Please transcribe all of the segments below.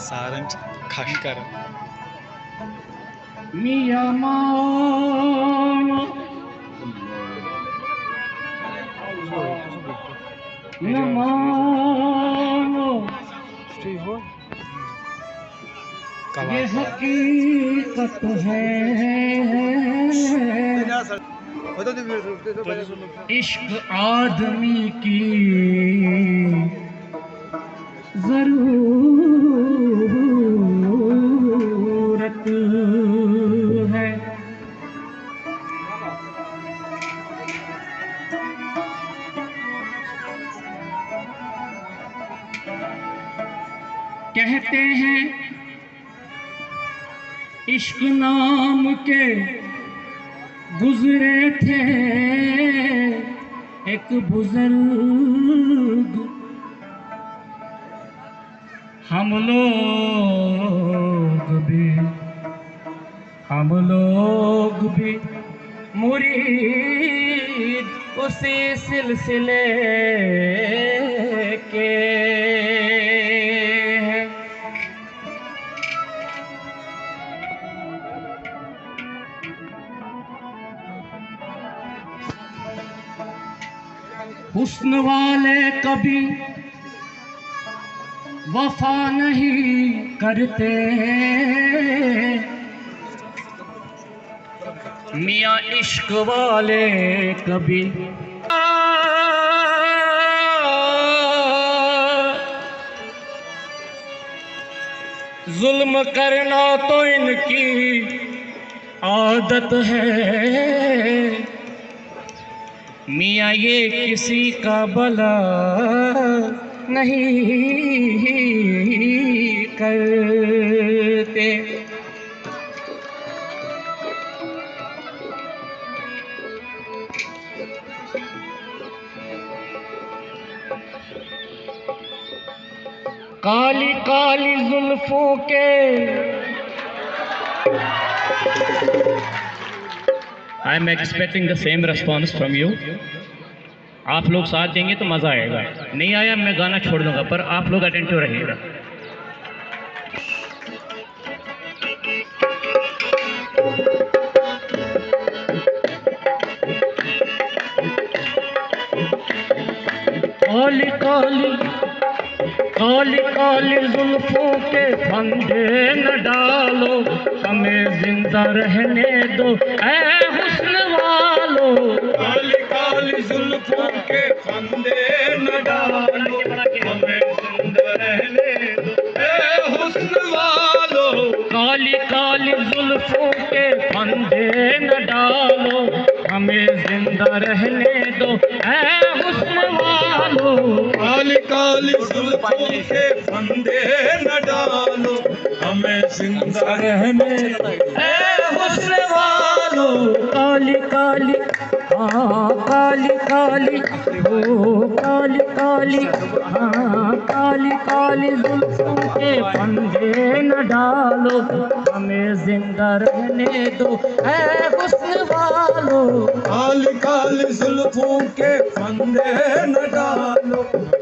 सारंग खाकर मिया मानो न मानो ये हकीकत है। इश्क आदमी की जरूरत है। कहते हैं इश्क नाम के गुजरे थे एक बुजुर्ग, हम लोग भी मुरीद उसी सिलसिले के हैं। हुस्न वाले कभी वफा नहीं करते, मियाँ इश्क वाले कभी जुल्म करना तो इनकी आदत है। मियाँ ये किसी का भला नहीं करते। काली काली जुल्फों के I am expecting the same response from you. आप लोग साथ देंगे तो मज़ा आएगा, नहीं आया मैं गाना छोड़ दूंगा, पर आप लोग अटेंटिव रहिएगा। काली काली काली काली जुल्फों के फंदे न डालो, हमें जिंदा रहने दो ऐ हुस्न वालो। काली काली जुल्फों के फंदे न डालो, हमें जिंदा रहने दो ऐ हुस्न वालो। काली काली जुल्फों के फंदे न डालो, हमें जिंदा रहने दो ऐ हुस्न वालो। काली काली जुल्फों के फंदे न डालो, हमें जिंदा रहने दो ऐ हुस्न वालो। काली काली हाँ काली काली ओ काली काली हाँ काली काली जुल्फों के फंदे न डालो, हमें जिंदा रहने दो ऐ हुस्न वालो। काली काली जुल्फों के फंदे न डालो,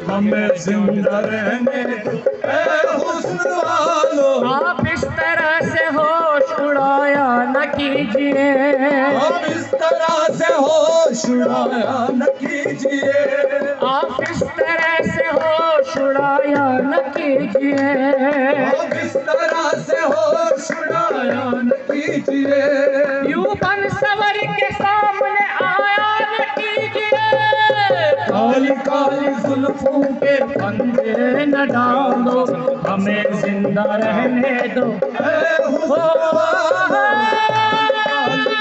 हमें जिंदा रहने दो ऐ हुस्न वालो। आप इस तरह से होश उड़ाया न कीजिए, आप इस तरह से होश उड़ाया न कीजिए, आप इस तरह से होश उड़ाया न कीजिए, आप इस तरह से होश उड़ाया न कीजिए। यूं बन सवर के सामने आया न कीजिए। काली काली जुल्फों के फंदे न डालो, हमें जिंदा रहने दो ऐ हुस्न वालो।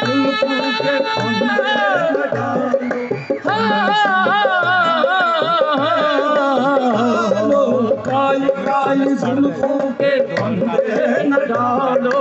जुल्फों के फंदे न डालो, काली काली जुल्फों के फंदे न डालो,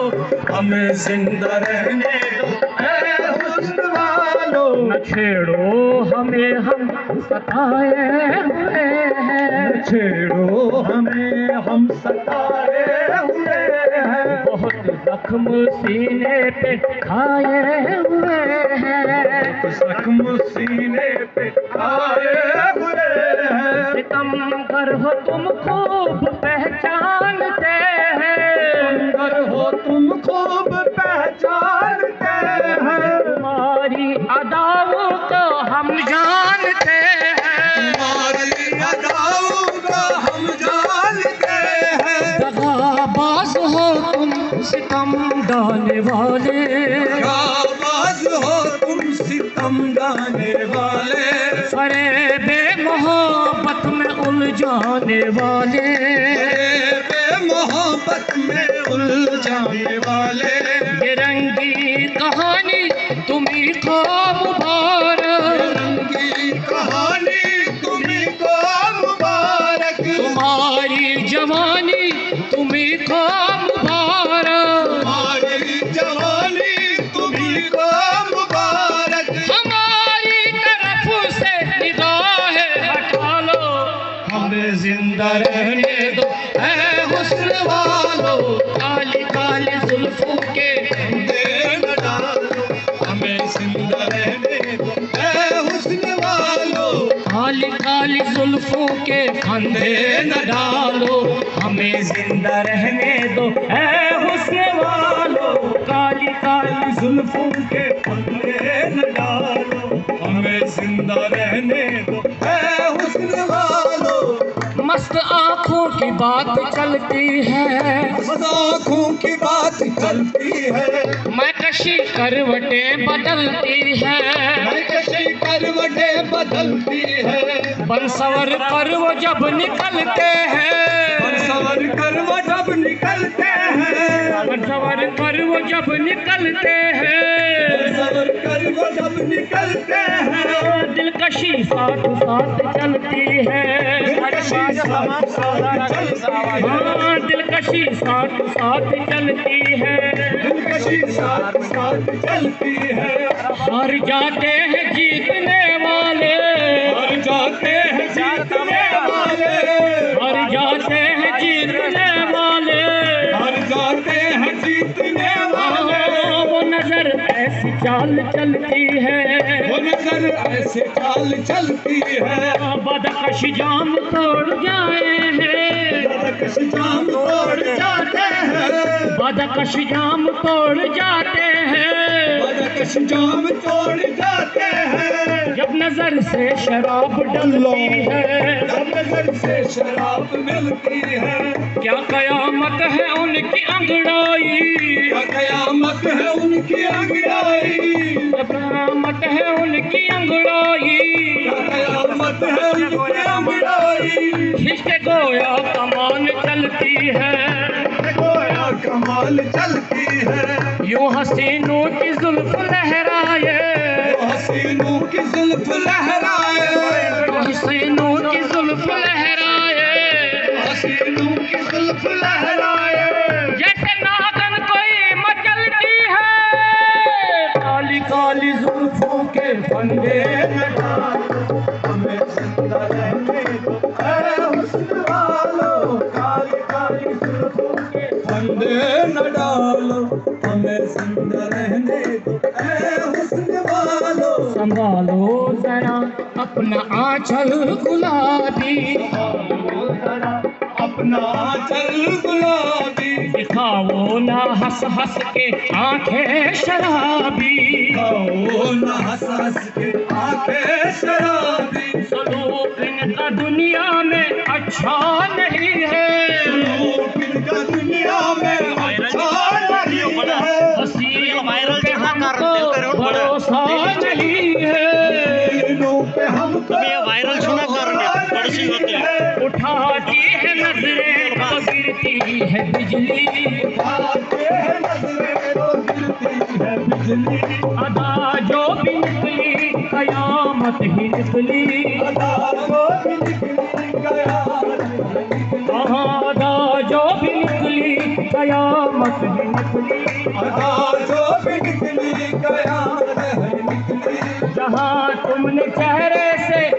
हमें जिंदा रहने दो ऐ हुस्न वालो। न छेड़ो हमें हम सताए हुए हैं, छेड़ो हमें हम सताए हुए हैं, बहुत जख्म सीने पे खाए हुए हैं, जख्म सीने पे आए हुए हैं। सितमगर हो तुम खूब पहचानते हैं, अगर हो तुम खूब पहचानते हैं, तुम्हारी अदाओं को हम जानते हैं, तुम्हारी अदाओं को हम जानते हैं। दगाबाज हो तुम सितम डालने वाले, आवाज हो तुम सितम गाने वाले, फरेबे मोहब्बत में उलझाने वाले, मोहब्बत में उलझाने वाले। ये रंगी कहानी तुम्ही को मुबारक, रंगी कहानी तुम्हीं को मुबारक, तुम्हारी जवानी तुम्ही को मुबारक, हमारी जवानी तुम्हीं को मुबारक। हमारी तरफ से निगाहें हटा लो, हमें जिंदा रहने दो ऐ हुस्न वालो, काली काली जुल्फों के दे न डालो, हमें जिंदा रहने दो ऐ हुस्न वालो, काली काली जुल्फों के फंदे न डालो, हमें जिंदा रहने दो ऐ हुस्न वालो, काली काली जुल्फों के फंदे न डालो, हमें जिंदा रहने दो ऐ हुस्न वालो। मस्त आंखों की बात चलती है, आँखों की बात चलती है, मैं कशी करवटें बदलती है, मैं कशी करवटें बदलती है, बनसवर कर वो जब निकलते हैं, सवर कर वो जब निकलते हैं, बनसवर कर वो जब निकलते हैं, सवर कर वो जब निकलते हैं, दिलकशी साथ साथ चलती है, हाँ दिलकशी साथ साथ चलती है, दिलकशी साथ साथ चलती है। हार जाते हैं जीतने वाले, हार जाते हैं जीतने वाले, हार जाते हैं जीतने वाले, हार जाते हैं जीतने वाले। हाँ, वो नजर ऐसी चाल चलती है, वो नजर ऐसे चाल चलती है, बदकश जाम तोड़ जाए हैं, बदकश जाम तोड़ जाते हैं, बदकश जाम तोड़ जाते हैं, बदकश जाम तोड़ जाते हैं। जब नजर से शराब डलती है, जब नजर से शराब मिलती है, क्या कयामत है उनकी अंगड़ाई, क्या कयामत है उनकी अंगड़ाई, क्या कयामत है उनकी अंगड़ाई, क्या कयामत है उनकी अंगड़ाई। खिंचते गोया कमान चलती है, गोया कमाल चलती है, यूं हसीनों की जुल्फ लहराए, हसीनों की जुल्फ लहराए, हसीनों की जुल्फ लहराए, हसीनों की जुल्फ लहराए। जैसे नागन कोई मचलती है, काली काली जुल्फों के फंदे न डालो, हमें जिंदा रहने दो ऐ हुस्न वालो, काली काली जुल्फों के फंदे न डालो, हमें जिंदा रहने दो ऐ हुस्न वालो। संभालो जरा अपना आंचल गुलाबी, अपना चल गुलाबी, दिखाओ ना हंस हंस के आंखें शराबी, ओ न हंस हंस के आंखें शराबी, सलूक इनका दुनिया में अच्छा नहीं है, लोग इनका दुनिया में अच्छा नहीं है, हसीनों पे हमको भरोसा नहीं है, दिलों पे हमको वायरल सुना कारण पड़ोसी होते हैं। उठाती है नजरें तो गिरती है बिजली, आते हैं नजरें तो गिरती है बिजली, अदा जो भी निकली कयामत ही निकली, अदा जो भी निकली कयामत निकली, अदा जो भी निकली कयामत ही निकली, अदा जो भी निकली कयामत निकली।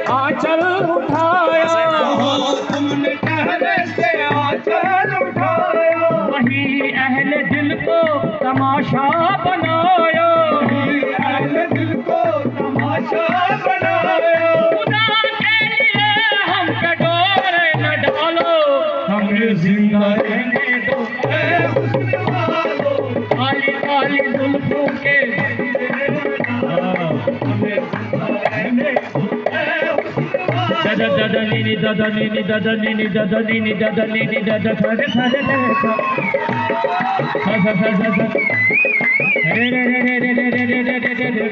आंचल उठाया, जहाँ तुमने कहने से आंचल उठाया, वही अहले दिल को तमाशा बनाया, वही अहले दिल को तमाशा बनाया। खुदा के लिए हम पे डोरे न डालो, हमें जिंदा रहने दो ऐ हुस्न वालों, काली काली जुल्फों के हमें जिंदा रहने दो ऐ हुस्न वालों। दादा दादा नीनी दादा नीनी दादा नीनी दादा नीनी दादा नीनी दादा सारे सारे रे रे रे रे रे रे रे रे रे रे रे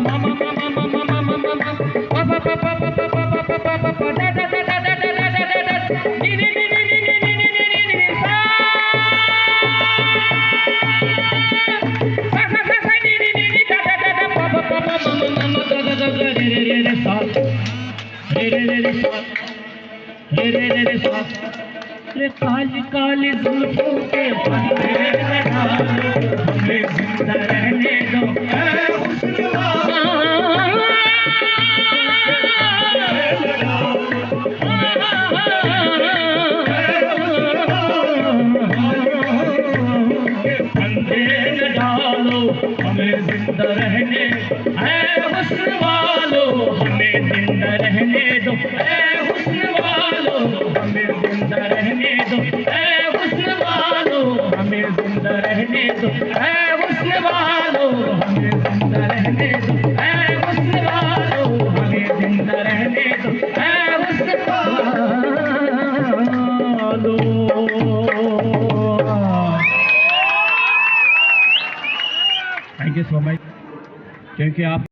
मामा मामा मामा मामा मामा पापा पापा पापा पापा पापा पापा दादा दादा दादा दादा दादा नीनी नीनी नीनी नीनी नीनी नीनी सा सा सा सा नीनी नीनी दादा दादा पापा पापा मामा मामा दादा दादा रे रे रे रे सा रे रे रे रे सा रे रे रे रे सा रे काली काली जुल्फों के फंदे न डालो, हमें जिंदा रहने दो ऐ हुस्न वालों, फंदे न डालो, हमें जिंदा रहने, ऐ हुस्न वालो हमें जिंदा रहने दो, ऐ हुस्न वालो हमें जिंदा रहने दो, ऐ हुस्न वालो हमें जिंदा रहने दो, ऐ हुस्न वालो हमें जिंदा रहने दो, ऐ हुस्न वालो हमें जिंदा रहने दो, ऐ हुस्न वालो। थैंक यू सो मच, क्योंकि आप